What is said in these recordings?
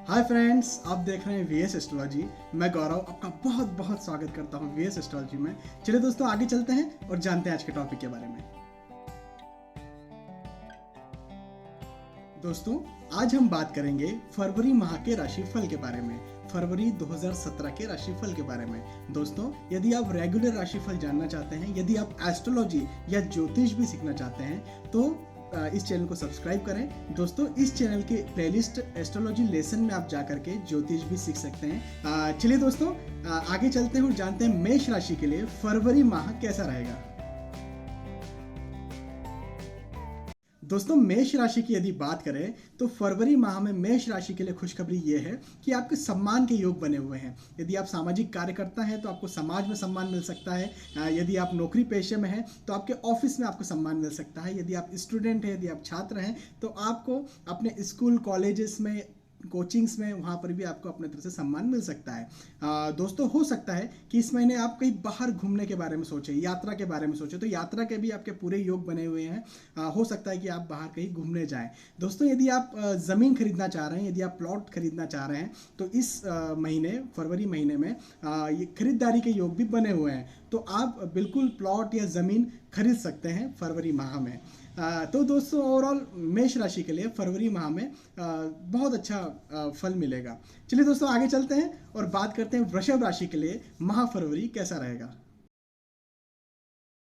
Hi friends, आप देख रहे हैं वीएस एस्ट्रोलॉजी। मैं गौरव आपका बहुत बहुत स्वागत करता हूं वीएस एस्ट्रोलॉजी में। चलिए दोस्तों, आगे चलते हैं और जानते हैं आज के टॉपिक के बारे में। दोस्तों, आज हम बात करेंगे फरवरी माह के राशिफल के बारे में, फरवरी 2017 के राशिफल के बारे में। दोस्तों, यदि आप रेगुलर राशिफल जानना चाहते हैं, यदि आप एस्ट्रोलॉजी या ज्योतिष भी सीखना चाहते हैं, तो इस चैनल को सब्सक्राइब करें। दोस्तों, इस चैनल के प्लेलिस्ट एस्ट्रोलॉजी लेसन में आप जाकर के ज्योतिष भी सीख सकते हैं। चलिए दोस्तों, आगे चलते हैं और जानते हैं मेष राशि के लिए फरवरी माह कैसा रहेगा। दोस्तों, मेष राशि की यदि बात करें तो फरवरी माह में मेष राशि के लिए खुशखबरी ये है कि आपके सम्मान के योग बने हुए हैं। यदि आप सामाजिक कार्यकर्ता हैं तो आपको समाज में सम्मान मिल सकता है। यदि आप नौकरी पेशे में हैं तो आपके ऑफिस में आपको सम्मान मिल सकता है। यदि आप स्टूडेंट हैं, यदि आप छात्र हैं, तो आपको अपने स्कूल कॉलेजेस में, कोचिंग्स में, वहाँ पर भी आपको अपने तरफ से सम्मान मिल सकता है। दोस्तों, हो सकता है कि इस महीने आप कहीं बाहर घूमने के बारे में सोचें, यात्रा के बारे में सोचें, तो यात्रा के भी आपके पूरे योग बने हुए हैं। हो सकता है कि आप बाहर कहीं घूमने जाएं। दोस्तों, यदि आप ज़मीन खरीदना चाह रहे हैं, यदि आप प्लॉट खरीदना चाह रहे हैं, तो इस महीने, फरवरी महीने में ये खरीदारी के योग भी बने हुए हैं, तो आप बिल्कुल प्लॉट या ज़मीन खरीद सकते हैं फरवरी माह में। तो दोस्तों, ओवरऑल मेष राशि के लिए फरवरी माह में बहुत अच्छा फल मिलेगा। चलिए दोस्तों, आगे चलते हैं और बात करते हैं वृषभ राशि के लिए माह फरवरी कैसा रहेगा।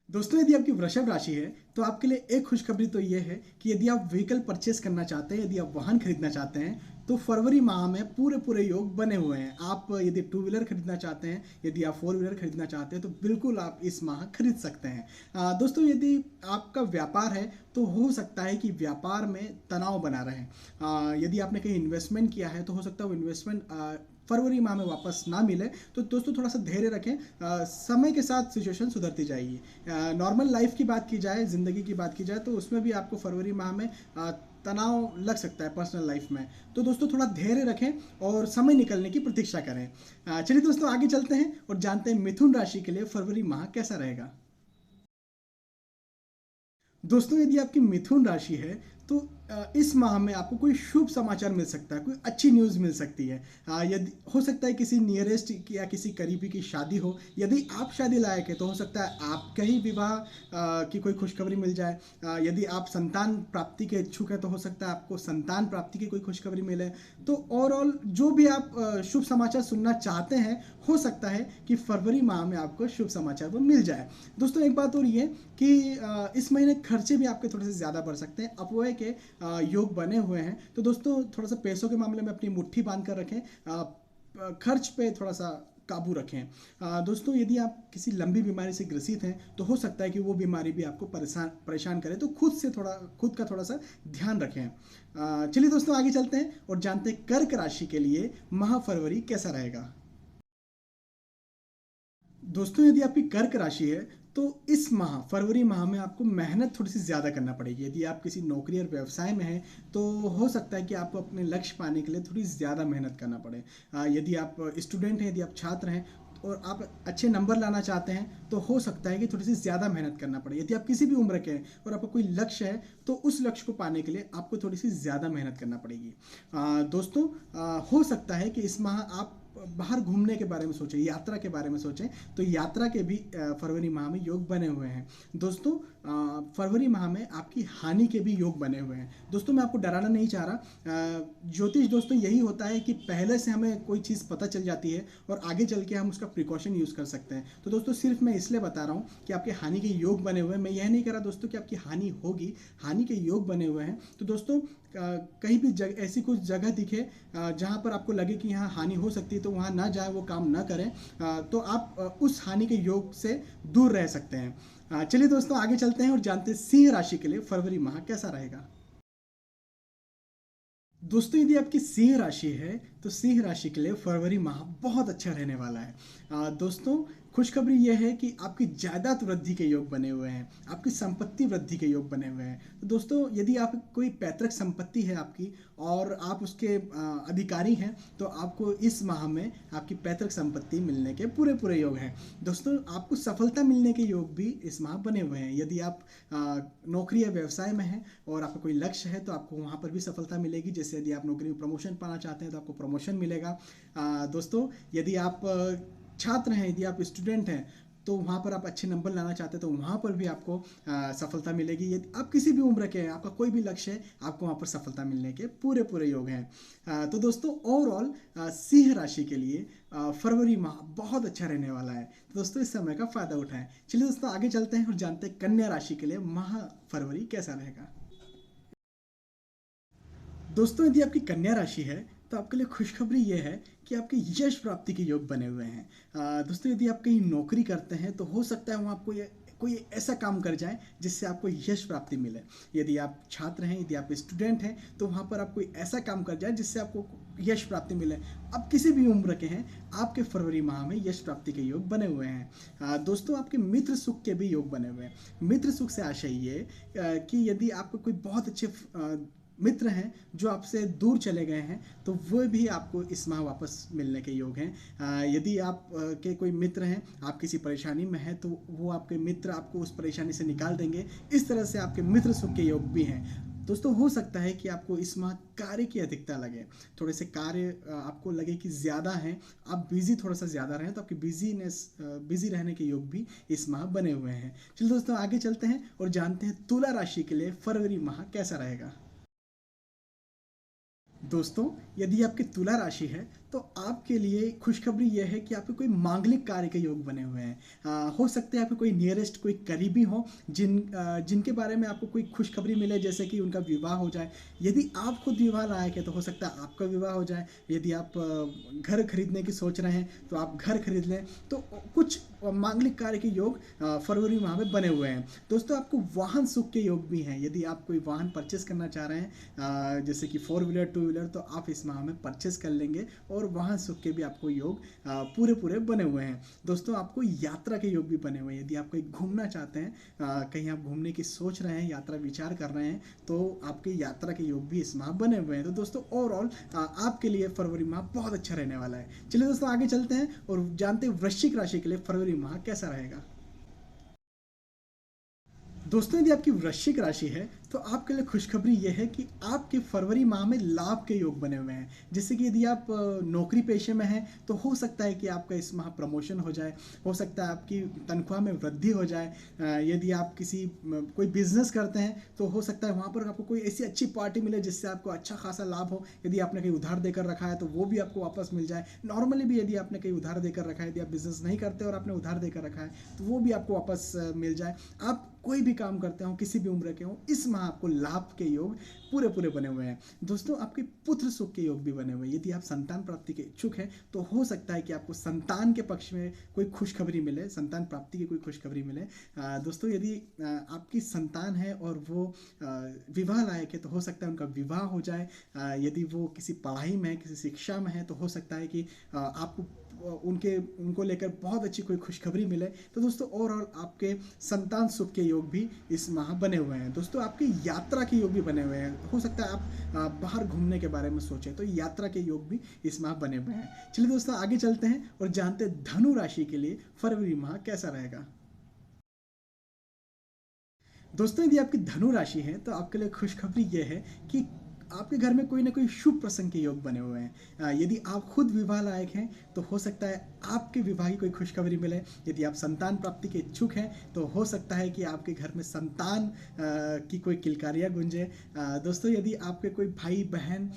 दोस्तों, यदि आपकी वृषभ राशि है तो आपके लिए एक खुशखबरी तो ये है कि यदि आप व्हीकल परचेस करना चाहते हैं, यदि आप वाहन खरीदना चाहते हैं, तो फरवरी माह में पूरे पूरे योग बने हुए हैं। आप यदि टू व्हीलर खरीदना चाहते हैं, यदि आप फोर व्हीलर खरीदना चाहते हैं, तो बिल्कुल आप इस माह खरीद सकते हैं। दोस्तों, यदि आपका व्यापार है तो हो सकता है कि व्यापार में तनाव बना रहे। यदि आपने कहीं इन्वेस्टमेंट किया है तो हो सकता है वो इन्वेस्टमेंट फरवरी माह में वापस ना मिले, तो दोस्तों थोड़ा सा धैर्य रखें। समय के साथ सिचुएशन सुधरती जाएगी। नॉर्मल लाइफ की बात की जाए, ज़िंदगी की बात की जाए, तो उसमें भी आपको फरवरी माह में तनाव लग सकता है पर्सनल लाइफ में। तो दोस्तों, थोड़ा धैर्य रखें और समय निकलने की प्रतीक्षा करें। चलिए दोस्तों, आगे चलते हैं और जानते हैं मिथुन राशि के लिए फरवरी माह कैसा रहेगा। दोस्तों, यदि आपकी मिथुन राशि है तो इस माह में आपको कोई शुभ समाचार मिल सकता है, कोई अच्छी न्यूज़ मिल सकती है। यदि हो सकता है किसी नियरेस्ट या किसी करीबी की शादी हो। यदि आप शादी लायक है तो हो सकता है आपका ही विवाह की कोई खुशखबरी मिल जाए। यदि आप संतान प्राप्ति के इच्छुक है तो हो सकता है आपको संतान प्राप्ति की कोई खुशखबरी मिले। तो ओवरऑल जो भी आप शुभ समाचार सुनना चाहते हैं, हो सकता है कि फरवरी माह में आपको शुभ समाचार वो मिल जाए। दोस्तों, एक बात और ये कि इस महीने खर्चे भी आपके थोड़े से ज़्यादा बढ़ सकते हैं। अपव्यय के योग बने हुए हैं, तो दोस्तों थोड़ा सा पैसों के मामले में अपनी मुट्ठी बांध कर रखें। खर्च पे थोड़ा सा काबू रखें। दोस्तों, यदि आप किसी लंबी बीमारी से ग्रसित हैं तो हो सकता है कि वो बीमारी भी आपको परेशान करे, तो खुद का थोड़ा सा ध्यान रखें। चलिए दोस्तों, आगे चलते हैं और जानते हैं कर्क राशि के लिए माह फरवरी कैसा रहेगा। दोस्तों, यदि आपकी कर्क राशि है तो इस माह, फरवरी माह में आपको मेहनत थोड़ी सी ज़्यादा करना पड़ेगी। यदि आप किसी नौकरी और व्यवसाय में हैं तो हो सकता है कि आपको अपने लक्ष्य पाने के लिए थोड़ी ज़्यादा मेहनत करना पड़े। यदि आप स्टूडेंट हैं, यदि आप छात्र हैं और आप अच्छे नंबर लाना चाहते हैं, तो हो सकता है कि थोड़ी सी ज़्यादा मेहनत करना पड़े। यदि आप किसी भी उम्र के हैं और आपका कोई लक्ष्य है, तो उस लक्ष्य को पाने के लिए आपको थोड़ी सी ज़्यादा मेहनत करना पड़ेगी। दोस्तों, हो सकता है कि इस माह आप बाहर घूमने के बारे में सोचें, यात्रा के बारे में सोचें, तो यात्रा के भी फरवरी माह में योग बने हुए हैं। दोस्तों, फरवरी माह में आपकी हानि के भी योग बने हुए हैं। दोस्तों, मैं आपको डराना नहीं चाह रहा। ज्योतिष दोस्तों यही होता है कि पहले से हमें कोई चीज़ पता चल जाती है और आगे चल के हम उसका प्रिकॉशन यूज़ कर सकते हैं। तो दोस्तों, सिर्फ मैं इसलिए बता रहा हूँ कि आपके हानि के योग बने हुए हैं। मैं यह नहीं कह रहा दोस्तों कि आपकी हानि होगी, हानि के योग बने हुए हैं। तो दोस्तों, कहीं भी ऐसी कुछ जगह दिखे जहाँ पर आपको लगे कि यहाँ हानि हो सकती है, तो वहाँ ना जाए, वो काम ना करें। तो आप उस हानि के योग से दूर रह सकते हैं। चलिए दोस्तों, आगे चलते हैं और जानते हैं सिंह राशि के लिए फरवरी माह कैसा रहेगा। दोस्तों, यदि आपकी सिंह राशि है तो सिंह राशि के लिए फरवरी माह बहुत अच्छा रहने वाला है। दोस्तों, खुशखबरी ये है कि आपकी जायदाद वृद्धि के योग बने हुए हैं, आपकी संपत्ति वृद्धि के योग बने हुए हैं। तो दोस्तों यदि आप कोई पैतृक संपत्ति है आपकी और आप उसके अधिकारी हैं, तो आपको इस माह में आपकी पैतृक संपत्ति मिलने के पूरे पूरे योग हैं। दोस्तों आपको सफलता मिलने के योग भी इस माह बने हुए हैं। यदि आप नौकरी या व्यवसाय में हैं और आपका कोई लक्ष्य है तो आपको वहाँ पर भी सफलता मिलेगी। जैसे यदि आप नौकरी में प्रमोशन पाना चाहते हैं तो आपको प्रमोशन मिलेगा। दोस्तों यदि आप छात्र हैं, यदि आप स्टूडेंट हैं, तो वहाँ पर आप अच्छे नंबर लाना चाहते हैं तो वहाँ पर भी आपको सफलता मिलेगी। यदि आप किसी भी उम्र के हैं, आपका कोई भी लक्ष्य है, आपको वहाँ पर सफलता मिलने के पूरे पूरे योग हैं। तो दोस्तों ओवरऑल सिंह राशि के लिए फरवरी माह बहुत अच्छा रहने वाला है। तो दोस्तों इस समय का फायदा उठाएं। चलिए दोस्तों आगे चलते हैं और जानते हैं कन्या राशि के लिए माह फरवरी कैसा रहेगा। दोस्तों यदि आपकी कन्या राशि है तो आपके लिए खुशखबरी ये है कि आपके यश प्राप्ति के योग बने हुए हैं। दोस्तों यदि आप कहीं नौकरी करते हैं तो हो सकता है वहाँ आपको कोई ऐसा काम कर जाए जिससे आपको यश प्राप्ति मिले। यदि आप छात्र हैं, यदि आप स्टूडेंट हैं, तो वहाँ पर आप कोई ऐसा काम कर जाए जिससे आपको यश प्राप्ति मिले। अब किसी भी उम्र के हैं, आपके फरवरी माह में यश प्राप्ति के योग बने हुए हैं। दोस्तों आपके मित्र सुख के भी योग बने हुए हैं। मित्र सुख से आशय ये कि यदि आपको कोई बहुत अच्छे मित्र हैं जो आपसे दूर चले गए हैं तो वो भी आपको इस माह वापस मिलने के योग हैं। यदि आप के कोई मित्र हैं, आप किसी परेशानी में हैं, तो वो आपके मित्र आपको उस परेशानी से निकाल देंगे। इस तरह से आपके मित्र सुख के योग भी हैं। दोस्तों हो सकता है कि आपको इस माह कार्य की अधिकता लगे, थोड़े से कार्य आपको लगे कि ज़्यादा हैं, आप बिजी थोड़ा सा ज़्यादा रहें, तो आपकी बिजी रहने के योग भी इस माह बने हुए हैं। चलिए दोस्तों आगे चलते हैं और जानते हैं तुला राशि के लिए फरवरी माह कैसा रहेगा। दोस्तों यदि आपकी तुला राशि है तो आपके लिए खुशखबरी यह है कि आपके कोई मांगलिक कार्य के योग बने हुए हैं। हो सकते हैं आपके कोई नियरेस्ट कोई करीबी हो जिनके बारे में आपको कोई खुशखबरी मिले, जैसे कि उनका विवाह हो जाए। यदि आप खुद विवाह लायक है तो हो सकता है आपका विवाह हो जाए। यदि आप घर खरीदने की सोच रहे हैं तो आप घर खरीद लें। तो कुछ मांगलिक कार्य के योग फरवरी माह में बने हुए हैं। दोस्तों आपको वाहन सुख के योग भी हैं। यदि आप कोई वाहन परचेस करना चाह रहे हैं, जैसे कि 4 व्हीलर 2 व्हीलर, तो आप इस माह में परचेस कर लेंगे और वाहन सुख के भी आपको योग पूरे पूरे बने हुए हैं। दोस्तों आपको यात्रा के योग भी बने हुए हैं। यदि आप कहीं घूमना चाहते हैं, कहीं आप घूमने की सोच रहे हैं, यात्रा विचार कर रहे हैं, तो आपके यात्रा के योग भी इस माह बने हुए हैं। तो दोस्तों ओवरऑल आपके लिए फरवरी माह बहुत अच्छा रहने वाला है। चलिए दोस्तों आगे चलते हैं और जानते हैं वृश्चिक राशि के लिए फरवरी माह कैसा रहेगा। दोस्तों यदि आपकी वृश्चिक राशि है तो आपके लिए खुशखबरी यह है कि आपके फरवरी माह में लाभ के योग बने हुए हैं। जैसे कि यदि आप नौकरी पेशे में हैं तो हो सकता है कि आपका इस माह प्रमोशन हो जाए, हो सकता है आपकी तनख्वाह में वृद्धि हो जाए। यदि आप कोई बिजनेस करते हैं तो हो सकता है वहाँ पर आपको कोई ऐसी अच्छी पार्टी मिले जिससे आपको अच्छा खासा लाभ हो। यदि आपने कहीं उधार देकर रखा है तो वो भी आपको वापस मिल जाए। नॉर्मली भी यदि आपने कहीं उधार देकर रखा है, यदि आप बिजनेस नहीं करते और आपने उधार देकर रखा है तो वो भी आपको वापस मिल जाए। आप कोई भी काम करते हो, किसी भी उम्र के हो, इस माह आपको लाभ के योग पूरे पूरे बने हुए हैं। दोस्तों आपके पुत्र सुख के योग भी बने हुए हैं। यदि आप संतान प्राप्ति के इच्छुक हैं तो हो सकता है कि आपको संतान के पक्ष में कोई खुशखबरी मिले, संतान प्राप्ति की कोई खुशखबरी मिले। दोस्तों यदि आपकी संतान है और वो विवाह लायक है तो हो सकता है उनका विवाह हो जाए। यदि वो किसी पढ़ाई में है, किसी शिक्षा में है, तो हो सकता है कि आपको उनको लेकर बहुत अच्छी कोई खुशखबरी मिले। तो दोस्तों ओवरऑल आपके संतान सुख के योग भी इस माह बने हुए हैं। दोस्तों आपके यात्रा के योग भी बने हुए हैं। हो सकता है आप बाहर घूमने के बारे में सोचें, तो यात्रा के योग भी इस माह बने हुए हैं। चलिए दोस्तों आगे चलते हैं और जानते हैं धनु राशि के लिए फरवरी माह कैसा रहेगा। दोस्तों यदि आपकी धनु राशि है तो आपके लिए खुशखबरी यह है कि आपके घर में कोई ना कोई शुभ प्रसंग के योग बने हुए हैं। यदि आप खुद विवाह लायक हैं तो हो सकता है आपके विवाह की कोई खुशखबरी मिले। यदि आप संतान प्राप्ति के इच्छुक हैं तो हो सकता है कि आपके घर में संतान की कोई किलकारियाँ गूंजे। दोस्तों यदि आपके कोई भाई बहन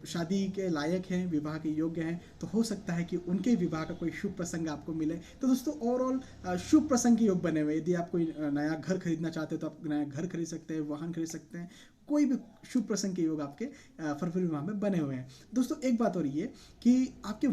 शादी के लायक हैं, विवाह के योग्य हैं, तो हो सकता है कि उनके विवाह का कोई शुभ प्रसंग आपको मिले। तो दोस्तों ओवरऑल शुभ प्रसंग के योग बने हुए। यदि आप कोई नया घर खरीदना चाहते हैं तो आप नया घर खरीद सकते हैं, वाहन खरीद सकते हैं। कोई भी शुभ प्रसंग के योग आपके फरवरी माह में बने हुए हैं। दोस्तों एक बात और ये कि आपके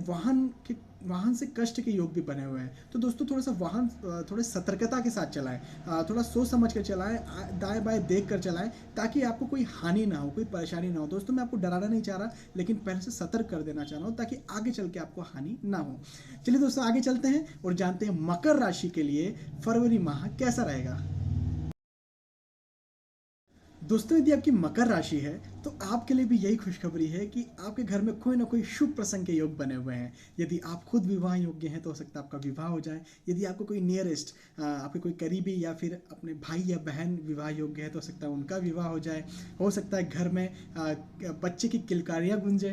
वाहन से कष्ट के योग भी बने हुए हैं। तो दोस्तों थोड़ा सा वाहन थोड़े सतर्कता के साथ चलाएं, थोड़ा सोच समझ कर चलाएं, दाएं बाएं देख कर चलाएं, ताकि आपको कोई हानि ना हो, कोई परेशानी ना हो। दोस्तों मैं आपको डराना नहीं चाह रहा, लेकिन पहले से सतर्क कर देना चाह रहा हूँ ताकि आगे चल के आपको हानि ना हो। चलिए दोस्तों आगे चलते हैं और जानते हैं मकर राशि के लिए फरवरी माह कैसा रहेगा। दोस्तों यदि आपकी मकर राशि है तो आपके लिए भी यही खुशखबरी है कि आपके घर में कोई ना कोई शुभ प्रसंग के योग बने हुए हैं। यदि आप खुद विवाह योग्य हैं तो हो सकता है आपका विवाह हो जाए। यदि आपको कोई नियरेस्ट आपके कोई करीबी या फिर अपने भाई या बहन विवाह योग्य है तो हो सकता है उनका विवाह हो जाए। हो सकता है घर में बच्चे की किलकारियाँ गूंजे।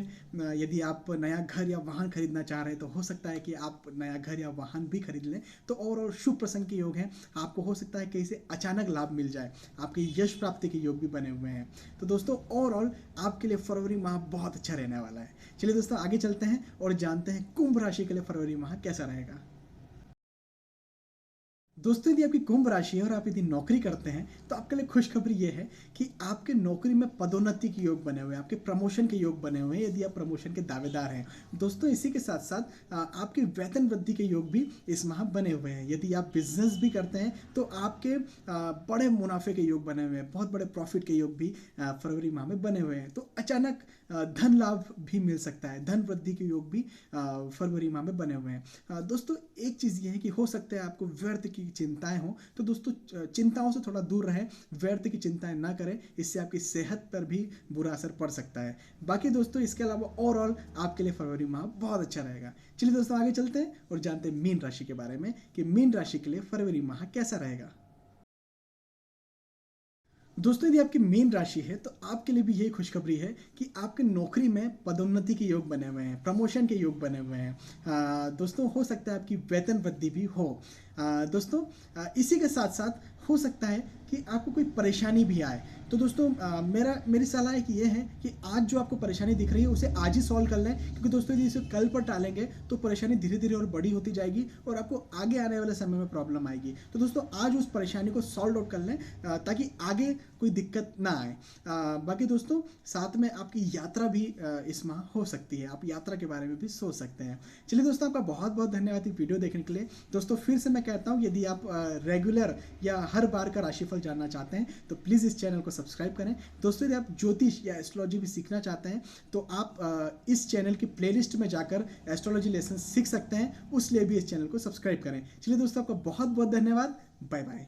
यदि आप नया घर या वाहन खरीदना चाह रहे हैं तो हो सकता है कि आप नया घर या वाहन भी खरीद लें। तो और शुभ प्रसंग के योग हैं। आपको हो सकता है कहीं से अचानक लाभ मिल जाए, आपके यश प्राप्ति के योग भी बने हुए हैं। तो दोस्तों ओवरऑल आपके लिए फरवरी माह बहुत अच्छा रहने वाला है। चलिए दोस्तों आगे चलते हैं और जानते हैं कुंभ राशि के लिए फरवरी माह कैसा रहेगा। दोस्तों यदि आपकी कुंभ राशि है और आप यदि नौकरी करते हैं तो आपके लिए खुशखबरी ये है कि आपके नौकरी में पदोन्नति के योग बने हुए हैं, आपके प्रमोशन के योग बने हुए हैं यदि आप प्रमोशन के दावेदार हैं। दोस्तों इसी के साथ साथ आपके वेतन वृद्धि के योग भी इस माह बने हुए हैं। यदि आप बिजनेस भी करते हैं तो आपके बड़े मुनाफे के योग बने हुए हैं, बहुत बड़े प्रॉफिट के योग भी फरवरी माह में बने हुए हैं। तो अचानक धन लाभ भी मिल सकता है, धन वृद्धि के योग भी फरवरी माह में बने हुए हैं। दोस्तों एक चीज़ ये है कि हो सकता है आपको व्यर्थ की चिंताएं हो, तो दोस्तों चिंताओं से थोड़ा दूर रहें, व्यर्थ की चिंताएं ना करें, इससे आपकी सेहत पर भी बुरा असर पड़ सकता है। बाकी दोस्तों इसके अलावा ओवरऑल आपके लिए फरवरी माह बहुत अच्छा रहेगा। चलिए दोस्तों आगे चलते हैं और जानते हैं मीन राशि के बारे में कि मीन राशि के लिए फरवरी माह कैसा रहेगा। दोस्तों यदि आपकी मीन राशि है तो आपके लिए भी यही खुशखबरी है कि आपके नौकरी में पदोन्नति के योग बने हुए हैं, प्रमोशन के योग बने हुए हैं। दोस्तों हो सकता है आपकी वेतन वृद्धि भी हो। दोस्तों इसी के साथ साथ हो सकता है कि आपको कोई परेशानी भी आए। तो दोस्तों मेरी सलाह एक ये है कि आज जो आपको परेशानी दिख रही है उसे आज ही सॉल्व कर लें, क्योंकि दोस्तों यदि इसे कल पर टालेंगे तो परेशानी धीरे धीरे और बड़ी होती जाएगी और आपको आगे आने वाले समय में प्रॉब्लम आएगी। तो दोस्तों आज उस परेशानी को सॉल्व आउट कर लें ताकि आगे कोई दिक्कत ना आए। बाकी दोस्तों साथ में आपकी यात्रा भी इस माह हो सकती है, आप यात्रा के बारे में भी सोच सकते हैं। चलिए दोस्तों आपका बहुत बहुत धन्यवाद वीडियो देखने के लिए। दोस्तों फिर से मैं कहता हूँ यदि आप रेगुलर या हर बार का राशिफल जानना चाहते हैं तो प्लीज़ इस चैनल को सब्सक्राइब करें। दोस्तों यदि आप ज्योतिष या एस्ट्रोलॉजी भी सीखना चाहते हैं तो आप इस चैनल की प्लेलिस्ट में जाकर एस्ट्रोलॉजी लेसन सीख सकते हैं, उस लिए भी इस चैनल को सब्सक्राइब करें। चलिए दोस्तों आपका बहुत बहुत धन्यवाद। Bye bye.